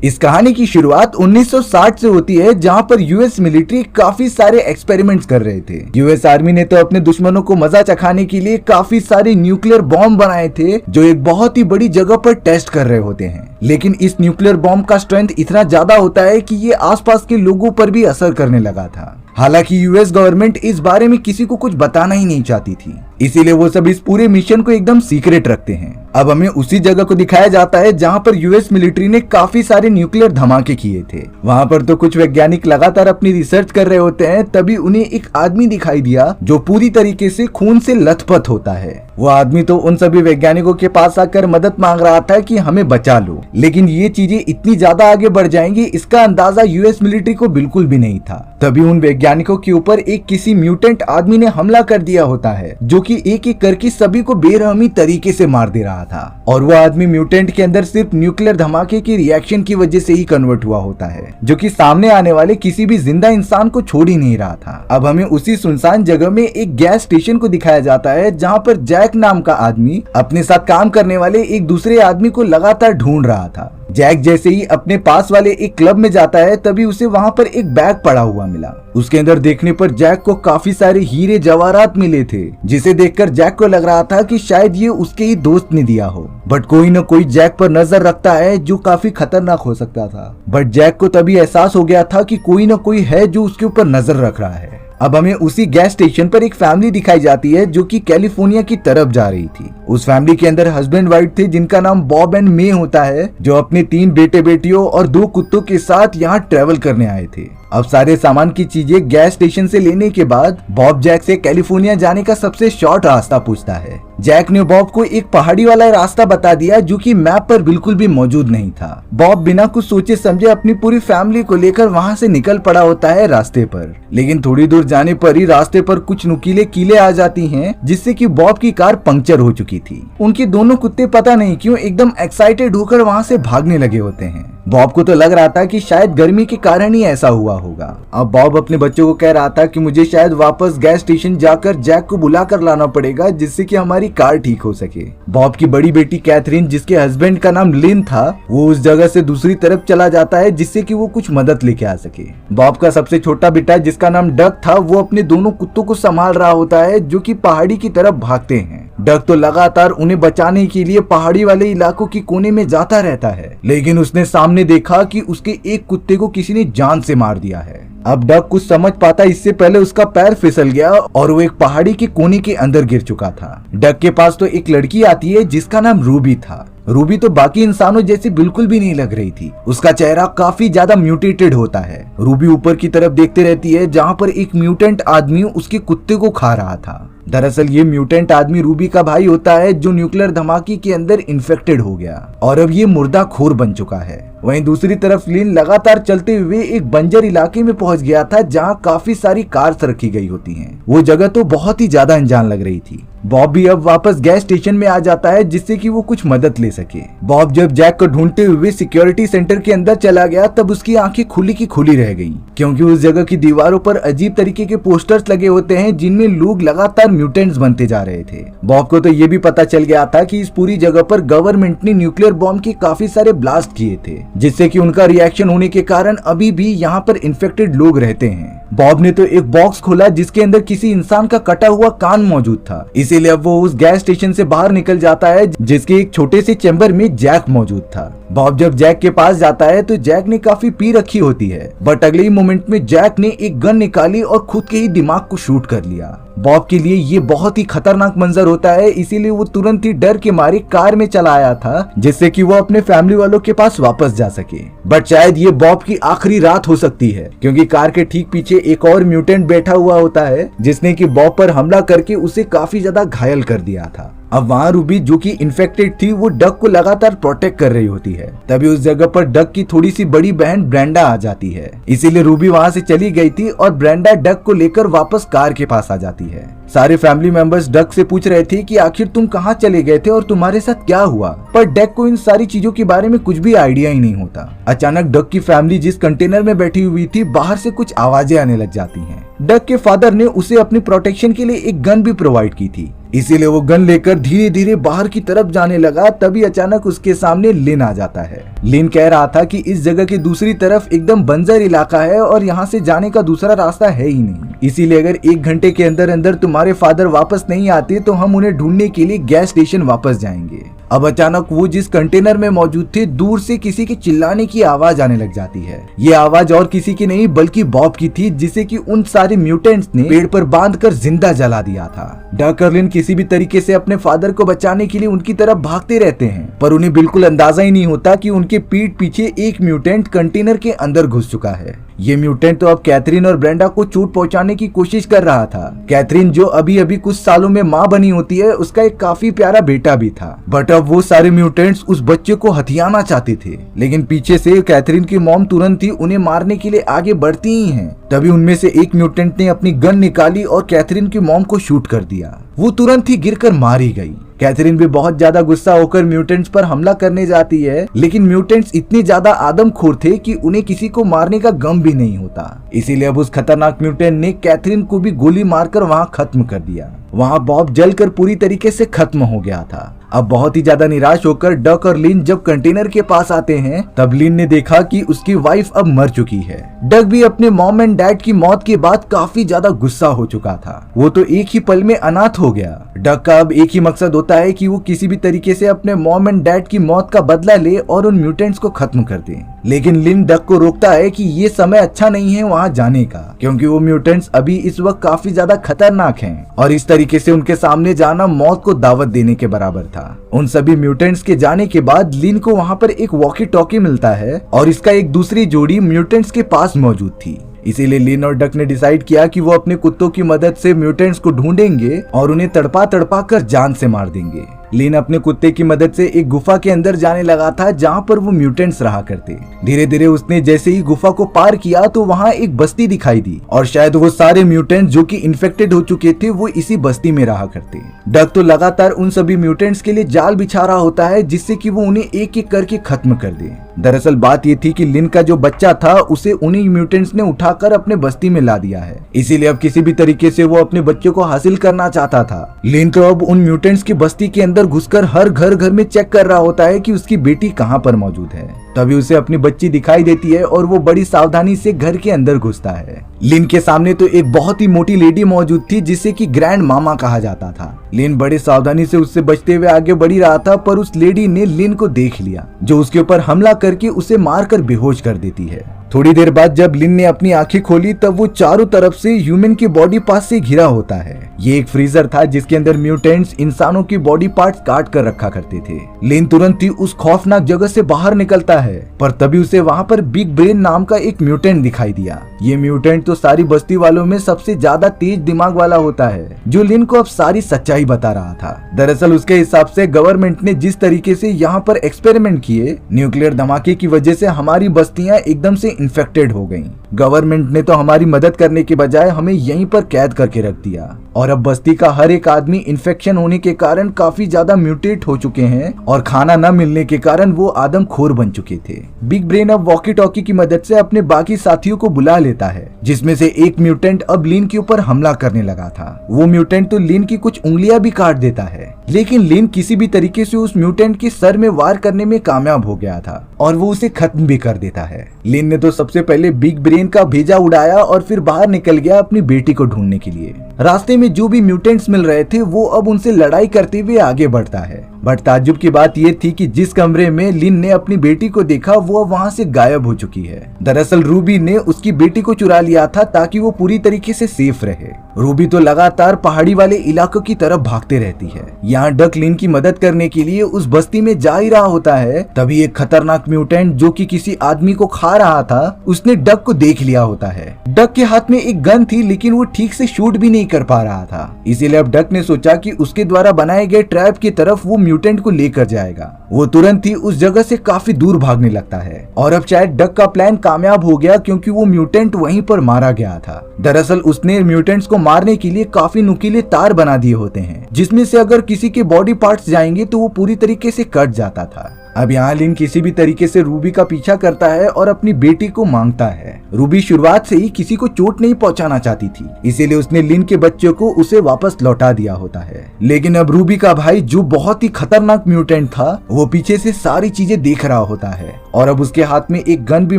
इस कहानी की शुरुआत 1960 से होती है, जहां पर यूएस मिलिट्री काफी सारे एक्सपेरिमेंट्स कर रहे थे। यूएस आर्मी ने तो अपने दुश्मनों को मजा चखाने के लिए काफी सारे न्यूक्लियर बॉम्ब बनाए थे, जो एक बहुत ही बड़ी जगह पर टेस्ट कर रहे होते हैं। लेकिन इस न्यूक्लियर बॉम्ब का स्ट्रेंथ इतना ज्यादा होता है कि ये आसपास के लोगों पर भी असर करने लगा था। हालांकि यूएस गवर्नमेंट इस बारे में किसी को कुछ बताना ही नहीं चाहती थी, इसीलिए वो सब इस पूरे मिशन को एकदम सीक्रेट रखते हैं। अब हमें उसी जगह को दिखाया जाता है जहां पर यूएस मिलिट्री ने काफी सारे न्यूक्लियर धमाके किए थे। वहां पर तो कुछ वैज्ञानिक लगातार अपनी रिसर्च कर रहे होते हैं, तभी उन्हें एक आदमी दिखाई दिया जो पूरी तरीके से खून से लथपथ होता है। वो आदमी तो उन सभी वैज्ञानिकों के पास आकर मदद मांग रहा था कि हमें बचा लो, लेकिन ये चीजें इतनी ज्यादा आगे बढ़ जाएंगी इसका अंदाजा यूएस मिलिट्री को बिल्कुल भी नहीं था। तभी उन वैज्ञानिकों के ऊपर एक किसी म्यूटेंट आदमी ने हमला कर दिया होता है, जो कि एक एक करके सभी को बेरहमी तरीके से मार दे रहा था। और वो आदमी म्यूटेंट के अंदर सिर्फ न्यूक्लियर धमाके की रिएक्शन की वजह से ही कन्वर्ट हुआ होता है, जो कि सामने आने वाले किसी भी जिंदा इंसान को छोड़ ही नहीं रहा था। अब हमें उसी सुनसान जगह में एक गैस स्टेशन को दिखाया जाता है, जहाँ पर जैक नाम का आदमी अपने साथ काम करने वाले एक दूसरे आदमी को लगातार ढूंढ रहा था। जैक जैसे ही अपने पास वाले एक क्लब में जाता है, तभी उसे वहां पर एक बैग पड़ा हुआ मिला। उसके अंदर देखने पर जैक को काफी सारे हीरे जवाहरात मिले थे, जिसे देखकर जैक को लग रहा था कि शायद ये उसके ही दोस्त ने दिया हो। बट कोई न कोई जैक पर नजर रखता है, जो काफी खतरनाक हो सकता था। बट जैक को तभी एहसास हो गया था कि कोई न कोई है जो उसके ऊपर नजर रख रहा है। अब हमें उसी गैस स्टेशन पर एक फैमिली दिखाई जाती है, जो कि कैलिफोर्निया की तरफ जा रही थी। उस फैमिली के अंदर हस्बैंड वाइफ थे, जिनका नाम बॉब एंड मे होता है, जो अपने 3 बेटे बेटियों और 2 कुत्तों के साथ यहाँ ट्रेवल करने आए थे। अब सारे सामान की चीजें गैस स्टेशन से लेने के बाद बॉब जैक से कैलिफोर्निया जाने का सबसे शॉर्ट रास्ता पूछता है। जैक ने बॉब को एक पहाड़ी वाला रास्ता बता दिया, जो कि मैप पर बिल्कुल भी मौजूद नहीं था। बॉब बिना कुछ सोचे समझे अपनी पूरी फैमिली को लेकर वहाँ से निकल पड़ा होता है रास्ते पर। लेकिन थोड़ी दूर जाने पर ही रास्ते पर कुछ नुकीले कीले आ जाती हैं, जिससे कि बॉब की कार पंक्चर हो चुकी थी। उनके दोनों कुत्ते पता नहीं क्यों एकदम एक्साइटेड होकर वहाँ से भागने लगे होते हैं। बॉब को तो लग रहा था कि शायद गर्मी के कारण ही ऐसा हुआ होगा। अब बॉब अपने बच्चों को कह रहा था कि मुझे शायद वापस गैस स्टेशन जाकर जैक को बुलाकर लाना पड़ेगा, जिससे कि हमारी कार ठीक हो सके। बॉब की बड़ी बेटी कैथरीन, जिसके हस्बैंड का नाम लिन था, वो उस जगह से दूसरी तरफ चला जाता है, जिससे कि वो कुछ मदद लेके आ सके। बॉब का सबसे छोटा बेटा, जिसका नाम डक था, वो अपने दोनों कुत्तों को संभाल रहा होता है, जो कि पहाड़ी की तरफ भागते हैं। डक तो लगातार उन्हें बचाने के लिए पहाड़ी वाले इलाकों के कोने में जाता रहता है, लेकिन उसने सामने देखा कि उसके एक कुत्ते को किसी ने जान से मार दिया है। अब डक कुछ समझ पाता इससे पहले उसका पैर फिसल गया और वो एक पहाड़ी के कोने के अंदर गिर चुका था। डक के पास तो एक लड़की आती है, जिसका नाम रूबी था। रूबी तो बाकी इंसानों जैसी बिल्कुल भी नहीं लग रही थी। उसका चेहरा काफी ज्यादा म्यूटेटेड होता है। रूबी ऊपर की तरफ देखते रहती है, जहाँ पर एक म्यूटेंट आदमी उसके कुत्ते को खा रहा था। दरअसल ये म्यूटेंट आदमी रूबी का भाई होता है, जो न्यूक्लियर धमाके के अंदर इन्फेक्टेड हो गया और अब ये मुर्दाखोर बन चुका है। वहीं दूसरी तरफ लिन लगातार चलते हुए एक बंजर इलाके में पहुंच गया था, जहां काफी सारी कार्स रखी गई होती हैं। वो जगह तो बहुत ही ज्यादा अनजान लग रही थी। बॉब भी अब वापस गैस स्टेशन में आ जाता है, जिससे कि वो कुछ मदद ले सके। बॉब जब जैक को ढूंढते हुए सिक्योरिटी सेंटर के अंदर चला गया, तब उसकी आंखें खुली की खुली रह गई, क्योंकि उस जगह की दीवारों पर अजीब तरीके के पोस्टर्स लगे होते हैं, जिनमें लोग लगातार म्यूटेंट्स बनते जा रहे थे। बॉब को तो ये भी पता चल गया था कि इस पूरी जगह पर गवर्नमेंट ने न्यूक्लियर बॉम्ब के काफी सारे ब्लास्ट किए थे, जिससे कि उनका रिएक्शन होने के कारण अभी भी यहाँ पर इन्फेक्टेड लोग रहते हैं। बॉब ने तो एक बॉक्स खोला, जिसके अंदर किसी इंसान का कटा हुआ कान मौजूद था, इसीलिए अब वो उस गैस स्टेशन से बाहर निकल जाता है, जिसके एक छोटे से चैम्बर में जैक मौजूद था। बॉब जब जैक के पास जाता है तो जैक ने काफी पी रखी होती है, बट अगले ही मोमेंट में जैक ने एक गन निकाली और खुद के ही दिमाग को शूट कर लिया। बॉब के लिए ये बहुत ही खतरनाक मंजर होता है, इसीलिए वो तुरंत ही डर के मारे कार में चला आया था, जिससे कि वो अपने फैमिली वालों के पास वापस जा सके। बट शायद ये बॉब की आखिरी रात हो सकती है, क्योंकि कार के ठीक पीछे एक और म्यूटेंट बैठा हुआ होता है, जिसने कि बॉब पर हमला करके उसे काफी ज्यादा घायल कर दिया था। अब वहाँ रूबी, जो कि इन्फेक्टेड थी, वो डक को लगातार प्रोटेक्ट कर रही होती है। तभी उस जगह पर डक की थोड़ी सी बड़ी बहन ब्रेंडा आ जाती है, इसीलिए रूबी वहाँ से चली गई थी और ब्रेंडा डक को लेकर वापस कार के पास आ जाती है। सारे फैमिली मेंबर्स डक से पूछ रहे थे कि आखिर तुम कहाँ चले गए थे और तुम्हारे साथ क्या हुआ, पर डक को इन सारी चीजों के बारे में कुछ भी आइडिया ही नहीं होता। अचानक डक की फैमिली जिस कंटेनर में बैठी हुई थी बाहर से कुछ आवाजें आने लग जाती हैं। डक के फादर ने उसे अपनी प्रोटेक्शन के लिए एक गन भी प्रोवाइड की थी, इसीलिए वो गन लेकर धीरे धीरे बाहर की तरफ जाने लगा। तभी अचानक उसके सामने लिन आ जाता है। लिन कह रहा था कि इस जगह की दूसरी तरफ एकदम बंजर इलाका है और यहाँ से जाने का दूसरा रास्ता है ही नहीं, इसीलिए अगर 1 घंटे के अंदर अंदर तुम्हारे फादर वापस नहीं आते तो हम उन्हें ढूंढने के लिए गैस स्टेशन वापस जाएंगे। अब अचानक वो जिस कंटेनर में मौजूद थे दूर से किसी के चिल्लाने की आवाज आने लग जाती है। ये आवाज और किसी की नहीं बल्कि बॉब की थी, जिसे कि उन सारे म्यूटेंट्स ने पेड़ पर बांधकर जिंदा जला दिया था। डक और लिन किसी भी तरीके से अपने फादर को बचाने के लिए उनकी तरफ भागते रहते हैं, पर उन्हें बिल्कुल अंदाजा ही नहीं होता कि उनके पीठ पीछे एक म्यूटेंट कंटेनर के अंदर घुस चुका है। ये म्यूटेंट तो अब कैथरीन और ब्रेंडा को चोट पहुंचाने की कोशिश कर रहा था। कैथरीन जो अभी अभी कुछ सालों में माँ बनी होती है, उसका एक काफी प्यारा बेटा भी था, बट अब वो सारे म्यूटेंट्स उस बच्चे को हथियाना चाहते थे। लेकिन पीछे से कैथरीन की मॉम तुरंत ही उन्हें मारने के लिए आगे बढ़ती ही हैं। तभी उनमें से एक म्यूटेंट ने अपनी गन निकाली और कैथरीन की मॉम को शूट कर दिया। वो तुरंत ही गिरकर मारी गई। कैथरीन भी बहुत ज्यादा गुस्सा होकर म्यूटेंट्स पर हमला करने जाती है, लेकिन म्यूटेंट्स इतने ज्यादा आदमखोर थे कि उन्हें किसी को मारने का गम भी नहीं होता। इसीलिए अब उस खतरनाक म्यूटेंट ने कैथरीन को भी गोली मारकर वहां खत्म कर दिया। वहां बॉब जलकर पूरी तरीके से खत्म हो गया था। अब बहुत ही ज्यादा निराश होकर डक और लिन जब कंटेनर के पास आते हैं, तब लिन ने देखा कि उसकी वाइफ अब मर चुकी है। डक भी अपने मॉम एंड डैड की मौत के बाद काफी ज्यादा गुस्सा हो चुका था। वो तो एक ही पल में अनाथ हो गया। डक का अब एक ही मकसद होता है कि वो किसी भी तरीके से अपने मॉम एंड डैड की मौत का बदला ले और उन म्यूटेंट्स को खत्म कर दे। लेकिन लिन डक को रोकता है कि ये समय अच्छा नहीं है वहाँ जाने का, क्योंकि वो म्यूटेंट्स अभी इस वक्त काफी ज्यादा खतरनाक हैं और इस तरीके से उनके सामने जाना मौत को दावत देने के बराबर था। उन सभी म्यूटेंट्स के जाने के बाद लिन को वहाँ पर एक वॉकी टॉकी मिलता है और इसका एक दूसरी जोड़ी म्यूटेंट्स के पास मौजूद थी। इसीलिए लिन और डक ने डिसाइड किया कि वो अपने कुत्तों की मदद से म्यूटेंट्स को ढूंढेंगे और उन्हें तड़पा तड़पा कर जान से मार देंगे। लिन अपने कुत्ते की मदद से एक गुफा के अंदर जाने लगा था जहाँ पर वो म्यूटेंट्स रहा करते। धीरे धीरे उसने जैसे ही गुफा को पार किया तो वहाँ एक बस्ती दिखाई दी और शायद वो सारे म्यूटेंट्स जो कि इन्फेक्टेड हो चुके थे वो इसी बस्ती में रहा करते। डक तो लगातार उन सभी म्यूटेंट्स के लिए जाल बिछा रहा होता है जिससे कि वो उन्हें एक एक करके खत्म कर दे। दरअसल बात ये थी कि लिन का जो बच्चा था उसे उन्हीं म्यूटेंट्स ने उठाकर अपने बस्ती में ला दिया है, इसीलिए अब किसी भी तरीके से वो अपने बच्चे को हासिल करना चाहता था। लिन तो अब उन म्यूटेंट्स की बस्ती के अंदर घुसकर हर घर में चेक कर रहा होता है कि उसकी बेटी कहाँ पर मौजूद है। तभी उसे अपनी बच्ची दिखाई देती है और वो बड़ी सावधानी से घर के अंदर घुसता है। लिन के सामने तो एक बहुत ही मोटी लेडी मौजूद थी जिसे कि ग्रैंड मामा कहा जाता था। लिन बड़े सावधानी से उससे बचते हुए आगे बढ़ रहा था, पर उस लेडी ने लिन को देख लिया, जो उसके ऊपर हमला करके उसे मारकर बेहोश कर देती है। थोड़ी देर बाद जब लिन ने अपनी आंखें खोली तब वो चारों तरफ से ह्यूमन की बॉडी पार्ट से घिरा होता है। ये एक फ्रीजर था जिसके अंदर म्यूटेंट्स इंसानों की बॉडी पार्ट्स काट कर रखा करते थे। लिन तुरंत ही उस खौफनाक जगह से बाहर निकलता है, पर तभी उसे वहाँ पर बिग ब्रेन नाम का एक म्यूटेंट दिखाई दिया। ये म्यूटेंट तो सारी बस्ती वालों में सबसे ज्यादा तेज दिमाग वाला होता है, जो लिन को अब सारी सच्चाई बता रहा था। दरअसल उसके हिसाब से गवर्नमेंट ने जिस तरीके से यहाँ पर एक्सपेरिमेंट किए, न्यूक्लियर धमाके की वजह से हमारी बस्तियां एकदम से इन्फेक्टेड हो गईं। गवर्नमेंट ने तो हमारी मदद करने के बजाय हमें यहीं पर कैद करके रख दिया और अब बस्ती का हर एक आदमी इन्फेक्शन होने के कारण काफी ज्यादा म्यूटेट हो चुके हैं और खाना न मिलने के कारण वो आदमखोर बन चुके थे। बिग ब्रेन अब वॉकी टॉकी की मदद से अपने बाकी साथियों को बुला लेता है, जिसमें से एक म्यूटेंट अब लिन के ऊपर हमला करने लगा था। वो म्यूटेंट तो लिन की कुछ उंगलियां भी काट देता है, लेकिन लिन किसी भी तरीके से उस म्यूटेंट के सर में वार करने में कामयाब हो गया था और वो उसे खत्म भी कर देता है। लिन ने तो सबसे पहले बिग ब्रेन का भेजा उड़ाया और फिर बाहर निकल गया अपनी बेटी को ढूंढने के लिए। रास्ते में जो भी म्यूटेंट्स मिल रहे थे वो अब उनसे लड़ाई करते हुए आगे बढ़ता है, बट ताज्जुब की बात ये थी कि जिस कमरे में लिन ने अपनी बेटी को देखा वो वहाँ से गायब हो चुकी है। दरअसल रूबी ने उसकी बेटी को चुरा लिया था ताकि वो पूरी तरीके से सेफ रहे। रूबी तो लगातार पहाड़ी वाले इलाकों की तरफ भागते रहती है। यहाँ डक लिन की मदद करने के लिए उस बस्ती में जा ही रहा होता है, तभी एक खतरनाक म्यूटेंट जो कि किसी आदमी को खा रहा था, उसने डक को देख लिया होता है। डक के हाथ में एक गन थी, लेकिन वो ठीक से शूट भी नहीं कर पा रहा था। इसीलिए अब डक ने सोचा कि उसके द्वारा बनाए गए ट्रैप की तरफ वो म्यूटेंट को लेकर जाएगा। वो तुरंत ही उस जगह से काफी दूर भागने लगता है और अब शायद डक का प्लान कामयाब हो गया क्योंकि वो म्यूटेंट वहीं पर मारा गया था। दरअसल उसने म्यूटेंट्स को मारने के लिए काफी नुकीले तार बना दिए होते हैं जिसमें से अगर किसी के बॉडी पार्ट्स जाएंगे तो वो पूरी तरीके से कट जाता था। अब यहाँ लिन किसी भी तरीके से रूबी का पीछा करता है और अपनी बेटी को मांगता है। रूबी शुरुआत से ही किसी को चोट नहीं पहुंचाना चाहती थी, इसीलिए उसने लिन के बच्चे को उसे वापस लौटा दिया होता है। लेकिन अब रूबी का भाई जो बहुत ही खतरनाक म्यूटेंट था वो पीछे से सारी चीजें देख रहा होता है और अब उसके हाथ में एक गन भी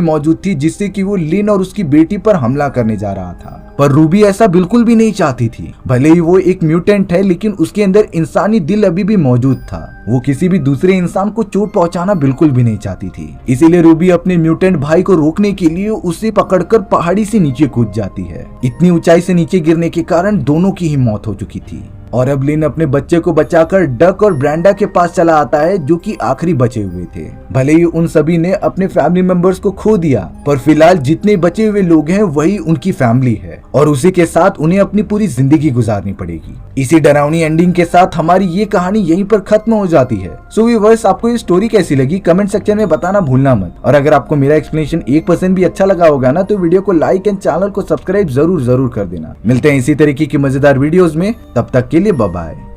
मौजूद थी जिससे कि वो लिन और उसकी बेटी पर हमला करने जा रहा था। पर रूबी ऐसा बिल्कुल भी नहीं चाहती थी। भले ही वो एक म्यूटेंट है लेकिन उसके अंदर इंसानी दिल अभी भी मौजूद था। वो किसी भी दूसरे इंसान को चोट पहुंचाना बिल्कुल भी नहीं चाहती थी। इसीलिए रूबी अपने म्यूटेंट भाई को रोकने के लिए उसे पकड़कर पहाड़ी से नीचे कूद जाती है। इतनी ऊंचाई से नीचे गिरने के कारण दोनों की ही मौत हो चुकी थी और अब लिन अपने बच्चे को बचाकर डक और ब्रांडा के पास चला आता है जो कि आखिरी बचे हुए थे। भले ही उन सभी ने अपने फैमिली मेंबर्स को खो दिया पर फिलहाल जितने बचे हुए लोग हैं वही उनकी फैमिली है और उसी के साथ उन्हें अपनी पूरी जिंदगी गुजारनी पड़ेगी। इसी डरावनी एंडिंग के साथ हमारी ये कहानी यहीं पर खत्म हो जाती है। सो व्यूअर्स, आपको ये स्टोरी कैसी लगी कमेंट सेक्शन में बताना भूलना मत। और अगर आपको मेरा एक्सप्लेनेशन 1% भी अच्छा लगा होगा ना तो वीडियो को लाइक एंड चैनल को सब्सक्राइब जरूर कर देना। मिलते हैं इसी तरीके की मजेदार वीडियोस में, तब तक के लिए बाय बाय।